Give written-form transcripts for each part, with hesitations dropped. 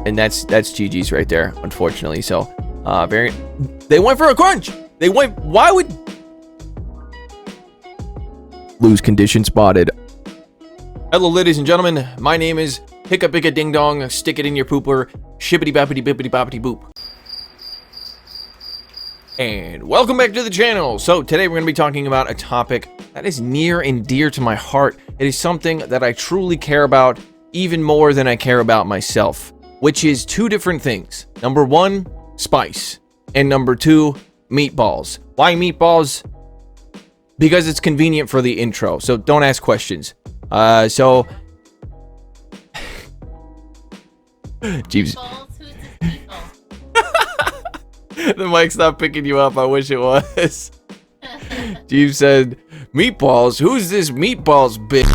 And that's GG's right there, unfortunately. So, they went for a crunch. Why would... Lose condition spotted. Hello, ladies and gentlemen. My name is Hicka Bicka Ding Dong. Stick it in your pooper. Shippity bappity bippity boppity boop. And welcome back to the channel. So today we're going to be talking about a topic that is near and dear to my heart. It is something that I truly care about even more than I care about myself, which is two different things. Number one, spice, and number two, meatballs. Why meatballs? Because it's convenient for the intro, so don't ask questions. Jeeves. The mic's not picking you up. I wish it was. Jeeves said, meatballs? Who's this meatballs bitch?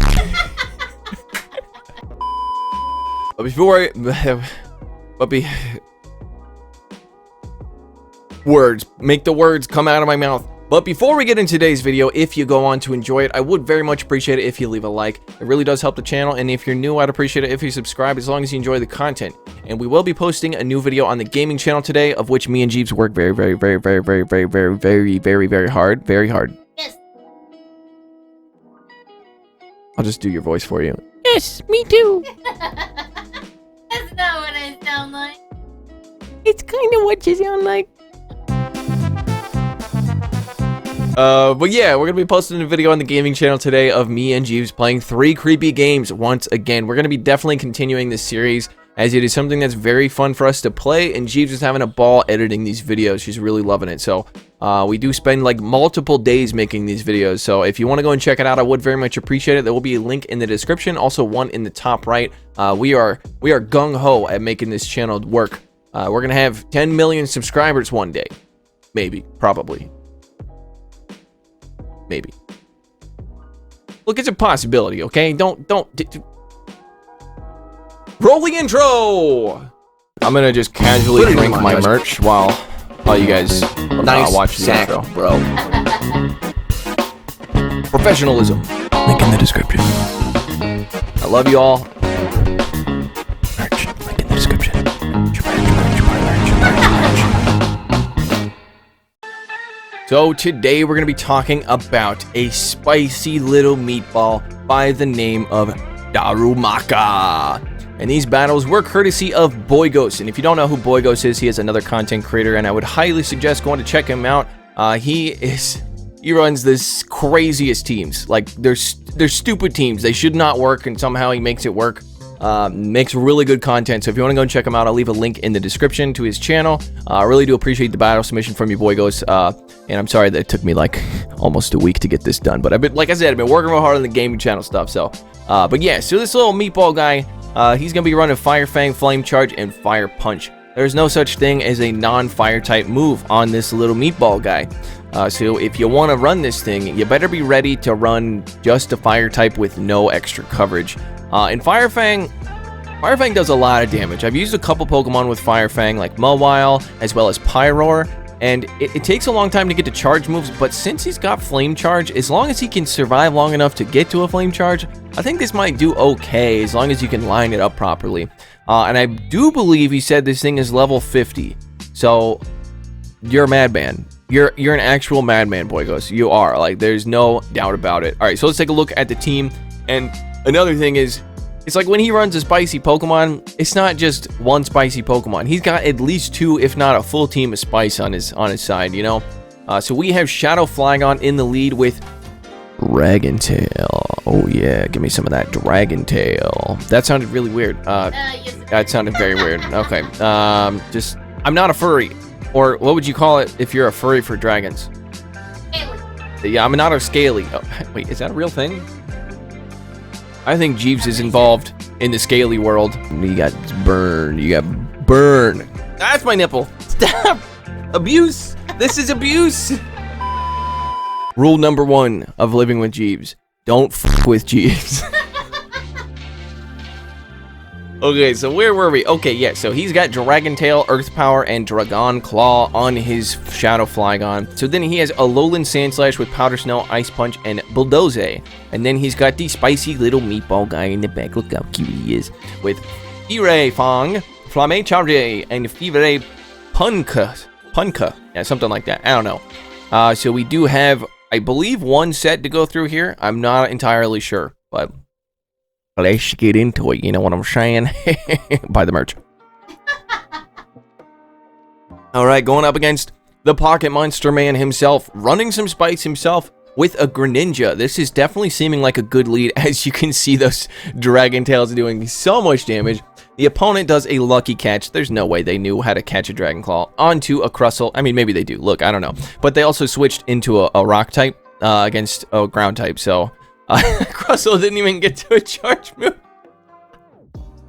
But before words. Make the words come out of my mouth. But before we get into today's video, if you go on to enjoy it, I would very much appreciate it if you leave a like. It really does help the channel, and if you're new, I'd appreciate it if you subscribe, as long as you enjoy the content. And we will be posting a new video on the gaming channel today, of which me and Jeeves work very hard. Very hard. Yes. I'll just do your voice for you. Yes, me too. That's not what I sound like. It's kind of what you sound like. But yeah, we're gonna be posting a video on the gaming channel today of me and Jeeves playing 3 creepy games once again. We're gonna be definitely continuing this series, as it is something that's very fun for us to play, and Jeeves is having a ball editing these videos. She's really loving it. So we do spend like multiple days making these videos, so if you want to go and check it out, I would very much appreciate it. There will be a link in the description, also one in the top right. We are gung-ho at making this channel work. We're gonna have 10 million subscribers one day. Maybe, probably. Maybe. Look, it's a possibility, okay? Don't roll the intro. I'm gonna just casually drink my merch while you guys watch the intro, bro. Professionalism. Link in the description. I love you all. Merch. Link in the description. So today we're going to be talking about a spicy little meatball by the name of Darumaka. And these battles were courtesy of BOYGOS. And if you don't know who BOYGOS is, he is another content creator, and I would highly suggest going to check him out. He runs this craziest teams. Like, they're stupid teams. They should not work, and somehow he makes it work. Makes really good content, so if you want to go and check him out, I'll leave a link in the description to his channel. I really do appreciate the battle submission from you, BOYGOS, and I'm sorry that it took me like almost a week to get this done, but like I said, I've been working real hard on the gaming channel stuff. So but yeah, so this little meatball guy, he's gonna be running Fire Fang, Flame Charge, and Fire Punch. There's no such thing as a non-fire type move on this little meatball guy. So if you want to run this thing, you better be ready to run just a fire type with no extra coverage. And Fire Fang does a lot of damage. I've used a couple Pokemon with Fire Fang, like Mawile, as well as Pyroar, and it takes a long time to get to charge moves, but since he's got Flame Charge, as long as he can survive long enough to get to a Flame Charge, I think this might do okay, as long as you can line it up properly. And I do believe he said this thing is level 50, so you're a madman. You're an actual madman, BOYGOS. You are, like, there's no doubt about it. Alright, so let's take a look at the team, and another thing is, it's like when he runs a spicy Pokemon, it's not just one spicy Pokemon. He's got at least 2, if not a full team of spice on his side, you know? So we have Shadow Flygon in the lead with Dragon Tail. Oh yeah, give me some of that Dragon Tail. That sounded really weird. That sounded very weird. Okay, I'm not a furry. Or what would you call it if you're a furry for dragons? Scaly. Yeah, I'm not a scaly. Oh, wait, is that a real thing? I think Jeeves is involved in the scaly world. You got burn. You got burn. That's my nipple. Stop. Abuse. This is abuse. Rule number 1 of living with Jeeves. Don't f with Jeeves. Okay, so where were we? Okay, yeah, so he's got Dragon Tail, Earth Power, and Dragon Claw on his Shadow Flygon. So then he has Alolan Sandslash with Powder Snow, Ice Punch, and Bulldoze. And then he's got the spicy little meatball guy in the back. Look how cute he is. With Fire Fang, Flamme Charge and Fever Punka. Yeah, something like that. I don't know. So we do have, I believe, one set to go through here. I'm not entirely sure, but let's get into it. You know what I'm saying? Buy the merch. All right, going up against the Pocket Monster Man himself, running some spice himself with a Greninja. This is definitely seeming like a good lead. As you can see, those Dragon Tails doing so much damage. The opponent does a lucky catch. There's no way they knew how to catch a Dragon Claw onto a Crustle. I mean, maybe they do. Look, I don't know. But they also switched into a Rock type against a Ground type. So Crustle didn't even get to a charge move.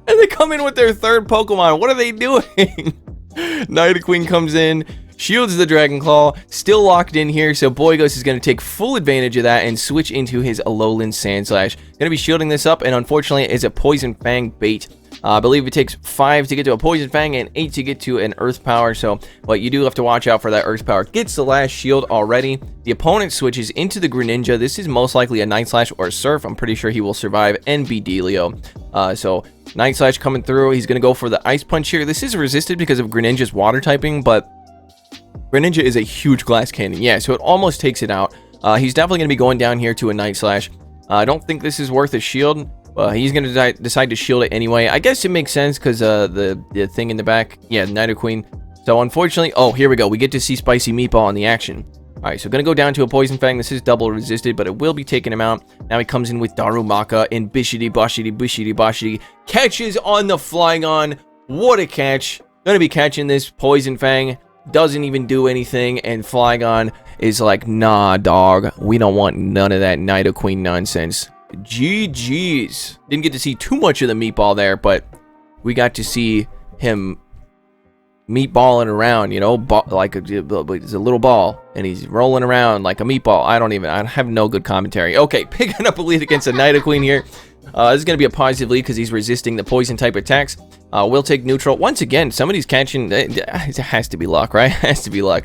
And they come in with their third Pokemon. What are they doing? Nidoqueen comes in, shields the Dragon Claw, still locked in here, so BOYGOS is going to take full advantage of that and switch into his Alolan Sandslash. Going to be shielding this up, and unfortunately it's a Poison Fang bait. I believe it takes 5 to get to a Poison Fang and 8 to get to an Earth Power, so but you do have to watch out for that Earth Power. Gets the last shield already. The opponent switches into the Greninja. This is most likely a Night Slash or a Surf. I'm pretty sure he will survive and be Delio. So Night Slash coming through. He's going to go for the Ice Punch here. This is resisted because of Greninja's water typing, but Greninja is a huge glass cannon. Yeah, so it almost takes it out. He's definitely going to be going down here to a Night Slash. I don't think this is worth a shield. He's going to decide to shield it anyway. I guess it makes sense because the thing in the back. Yeah, Nidoqueen. So unfortunately, oh, here we go. We get to see Spicy Meatball in the action. All right, so going to go down to a Poison Fang. This is double resisted, but it will be taking him out. Now he comes in with Darumaka and Bishity Boshity. Catches on the Flygon. What a catch. Going to be catching this Poison Fang. Doesn't even do anything, and Flygon is like, nah, dog. We don't want none of that Nidoqueen nonsense. GG's. Didn't get to see too much of the meatball there, but we got to see him meatballing around, you know, like it's a little ball, and he's rolling around like a meatball. I have no good commentary. Okay, picking up a lead against a Nidoqueen here. This is going to be a positive lead because he's resisting the poison type attacks. We'll take neutral. Once again, somebody's catching. It has to be luck, right? It has to be luck.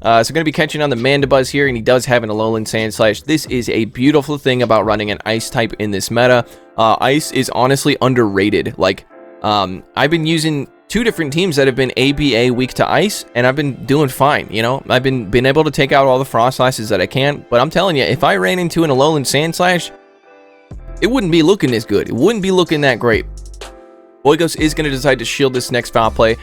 So going to be catching on the Mandibuzz here, and he does have an Alolan Sandslash. This is a beautiful thing about running an Ice type in this meta. Ice is honestly underrated. Like, I've been using 2 different teams that have been ABA weak to Ice, and I've been doing fine, you know? I've been able to take out all the Frost Slashes that I can, but I'm telling you, if I ran into an Alolan Sandslash, it wouldn't be looking as good. It wouldn't be looking that great. BOYGOS is going to decide to shield this next foul play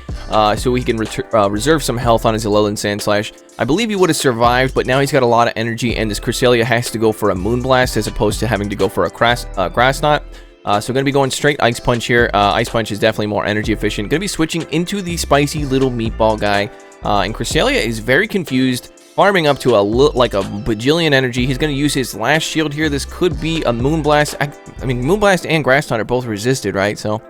so he can reserve some health on his Alolan Sandslash. I believe he would have survived, but now he's got a lot of energy, and this Cresselia has to go for a Moonblast as opposed to having to go for a Grass Knot. So going to be going straight Ice Punch here. Ice Punch is definitely more energy efficient. Going to be switching into the spicy little meatball guy. And Cresselia is very confused, farming up to like a bajillion energy. He's going to use his last shield here. This could be a Moonblast. I mean, Moonblast and Grass Knot are both resisted, right? So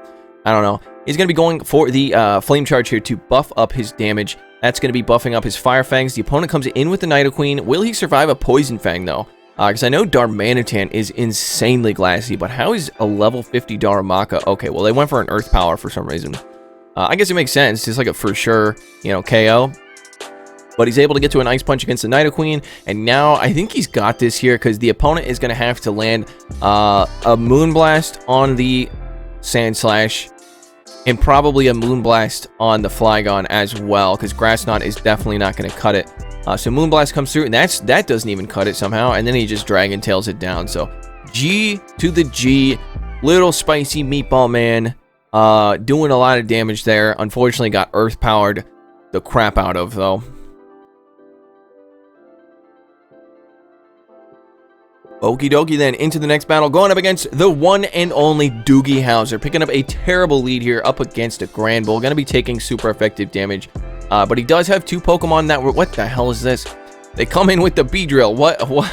I don't know. He's going to be going for the Flame Charge here to buff up his damage. That's going to be buffing up his Fire Fangs. The opponent comes in with the Nidoqueen. Will he survive a Poison Fang, though? Because I know Darmanitan is insanely glassy, but how is a level 50 Darumaka? Okay, well, they went for an Earth Power for some reason. I guess it makes sense. It's like a for sure, you know, KO. But he's able to get to an Ice Punch against the Nidoqueen, and now I think he's got this here because the opponent is going to have to land a Moonblast on the Sandslash, and probably a Moonblast on the Flygon as well, because Grass Knot is definitely not going to cut it. So Moonblast comes through, and that doesn't even cut it somehow, and then he just Dragon Tails it down. So G to the G, little spicy meatball man, doing a lot of damage there. Unfortunately, got Earth Powered the crap out of, though. Okie dokie then, into the next battle, going up against the one and only Doogie Howser, picking up a terrible lead here up against a Granbull, going to be taking super effective damage, but he does have 2 Pokemon that were, what the hell is this? They come in with the Beedrill, what?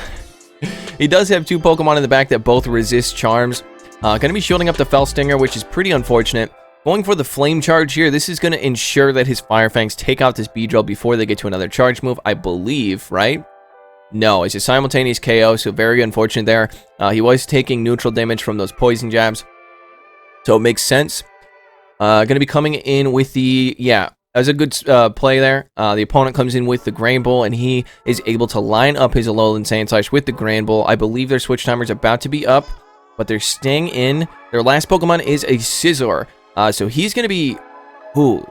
He does have 2 Pokemon in the back that both resist charms, going to be shielding up the Felstinger, which is pretty unfortunate, going for the Flame Charge here. This is going to ensure that his Fire Fangs take out this Beedrill before they get to another charge move, I believe, right? No, it's a simultaneous KO, so very unfortunate there. He was taking neutral damage from those poison jabs, so it makes sense. Going to be coming in with the, yeah, that was a good play there. The opponent comes in with the Granbull, and he is able to line up his Alolan Sandslash with the Granbull. I believe their switch timer is about to be up, but they're staying in. Their last Pokemon is a Scizor, so he's going to be Ooh,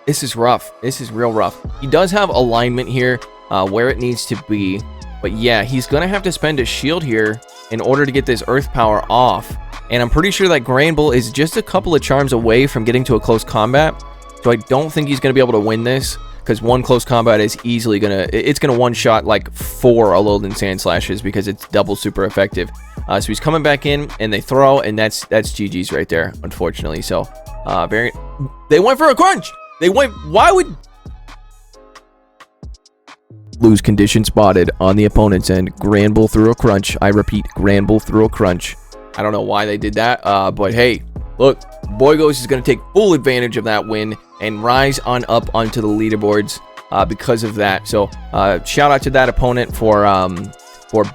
this is rough. This is real rough. He does have alignment here where it needs to be. But yeah, he's going to have to spend a shield here in order to get this earth power off. And I'm pretty sure that Granbull is just a couple of charms away from getting to a close combat. So I don't think he's going to be able to win this. Because one close combat is easily going to... It's going to one-shot like 4 Alolan Sandslashes because it's double super effective. So he's coming back in and they throw. And that's GG's right there, unfortunately. So, they went for a crunch! They went... Why would... Lose condition spotted on the opponent's end. Granbull threw a crunch. I repeat, Granbull threw a crunch. I don't know why they did that, but hey, look, BOYGOS is going to take full advantage of that win and rise on up onto the leaderboards because of that. So shout out to that opponent for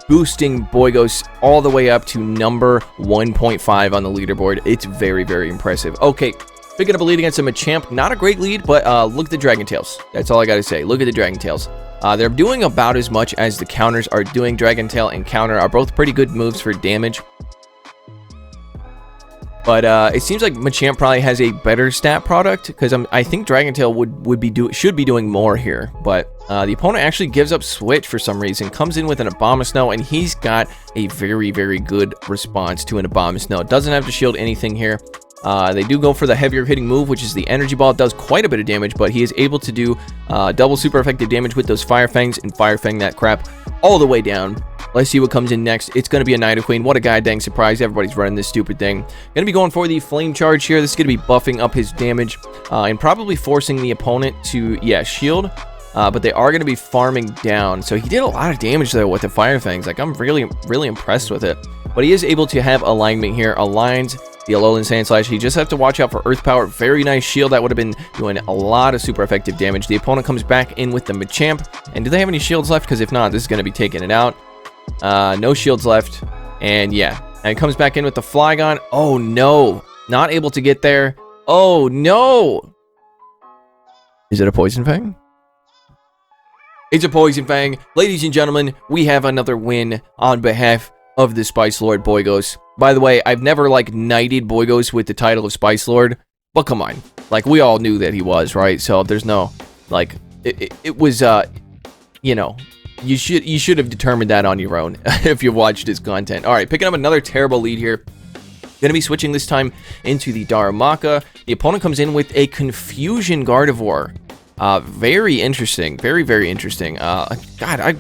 boosting BOYGOS all the way up to number 1.5 on the leaderboard. It's very, very impressive. Okay, picking up a lead against a Machamp. Not a great lead, but look at the Dragon Tails. That's all I got to say. Look at the Dragon Tails. They're doing about as much as the counters are doing. Dragon Tail and counter are both pretty good moves for damage. But it seems like Machamp probably has a better stat product because I think Dragon Tail should be doing more here. But the opponent actually gives up Switch for some reason, comes in with an Abomasnow, and he's got a very, very good response to an Abomasnow. Doesn't have to shield anything here. They do go for the heavier hitting move, which is the Energy Ball. It does quite a bit of damage, but he is able to do double super effective damage with those Fire Fangs and Fire Fang that crap all the way down. Let's see what comes in next. It's going to be a Nidoqueen. What a goddamn surprise. Everybody's running this stupid thing. Going to be going for the Flame Charge here. This is going to be buffing up his damage and probably forcing the opponent to, yeah, shield. But they are going to be farming down. So he did a lot of damage there with the Fire Fangs. Like, I'm really, really impressed with it. But he is able to have alignment here. Aligns the Alolan Sandslash. He just have to watch out for Earth Power. Very nice shield. That would have been doing a lot of super effective damage. The opponent comes back in with the Machamp. And do they have any shields left? Because if not, this is going to be taking it out. No shields left. And yeah. And it comes back in with the Flygon. Oh no. Not able to get there. Oh no. Is it a Poison Fang? It's a Poison Fang. Ladies and gentlemen, we have another win on behalf of the Spice Lord BOYGOS. By the way, I've never, like, knighted BOYGOS with the title of Spice Lord, but come on. Like, we all knew that he was, right? So there's no, like, it was, you know, you should have determined that on your own if you watched his content. All right, picking up another terrible lead here. Going to be switching this time into the Darumaka. The opponent comes in with a Confusion Gardevoir. Very interesting. Very, very interesting. God,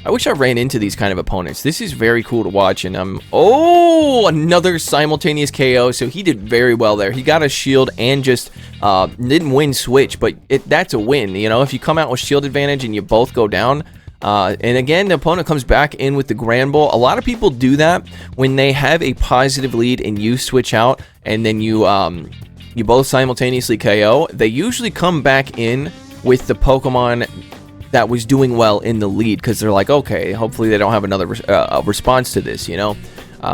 I wish I ran into these kind of opponents. This is very cool to watch. And oh, another simultaneous KO. So he did very well there. He got a shield and just didn't win switch, but that's a win. You know, if you come out with shield advantage and you both go down. And again, the opponent comes back in with the Granbull. A lot of people do that when they have a positive lead and you switch out and then you both simultaneously KO. They usually come back in with the Pokemon that was doing well in the lead because they're like, okay, hopefully they don't have another response to this, you know.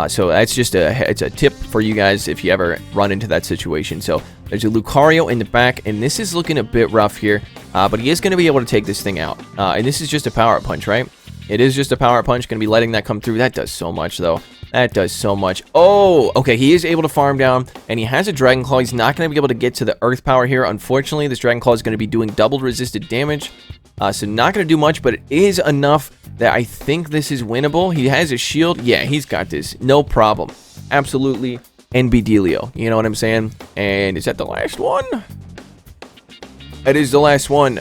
So that's just it's a tip for you guys if you ever run into that situation. So there's a Lucario in the back, and this is looking a bit rough here, but he is going to be able to take this thing out. And this is just a power punch, right? It is just a power punch. Going to be letting that come through. That does so much, though. That does so much. Oh, okay. He is able to farm down, and he has a Dragon Claw. He's not going to be able to get to the Earth Power here. Unfortunately, this Dragon Claw is going to be doing doubled resisted damage. So not going to do much, but it is enough that I think this is winnable. He has a shield. Yeah, he's got this. No problem. Absolutely. NB Delio. You know what I'm saying? And is that the last one? That is the last one.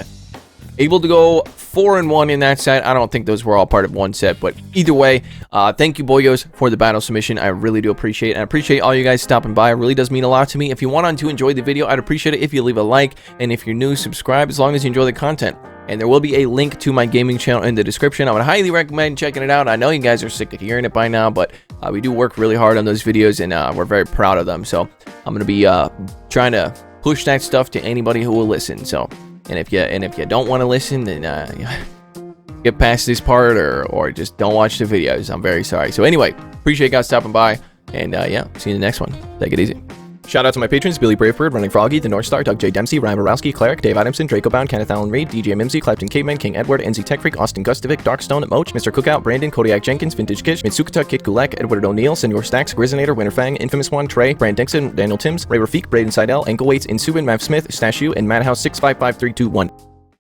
Able to go 4-1 in that set. I don't think those were all part of one set, but either way, thank you, BOYGOS, for the battle submission. I really do appreciate it. And I appreciate all you guys stopping by. It really does mean a lot to me. If you want to enjoy the video, I'd appreciate it if you leave a like. And if you're new, subscribe as long as you enjoy the content. And there will be a link to my gaming channel in the description. I would highly recommend checking it out. I know you guys are sick of hearing it by now, but we do work really hard on those videos, and we're very proud of them. So I'm going to be trying to push that stuff to anybody who will listen. So, and if you don't want to listen, then get past this part or just don't watch the videos. I'm very sorry. So anyway, appreciate you guys stopping by, and yeah, see you in the next one. Take it easy. Shout out to my patrons, Billy Bravebird, Running Froggy, The North Star, Doug J. Dempsey, Ryan Borowski, Cleric, Dave Adamson, Draco Bound, Kenneth Allen Reed, DJ Mimsy, Clapton Caveman, King Edward, NZ Tech Freak, Austin Gustovic, Darkstone, Moach, Mr. Cookout, Brandon, Kodiak Jenkins, Vintage Kish, Mitsukata, Kit Gulek, Edward O'Neill, Senor Stacks, Grizzinator, Winter Fang, Infamous One, Trey, Brand Dixon, Daniel Timms, Ray Rafik, Braden Seidel, Ankle Weights, Insubin, Mav Smith, Stashu, and Madhouse 655321.